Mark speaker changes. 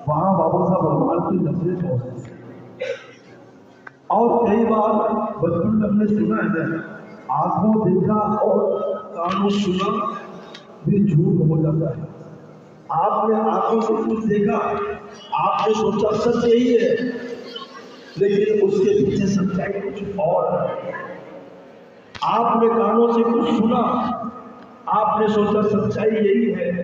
Speaker 1: वहां बाबा साहब भगवान की नजरें पहुंचती है। और कई बार बचपन में हमने सुना है, आंखों देखा और कानों सुना भी झूठ हो जाता है। आपने आंखों से कुछ देखा, आपने सोचा सच यही है, लेकिन उसके पीछे सच्चाई कुछ और है। आपने कानों से कुछ सुना, आपने सोचा सच्चाई यही है,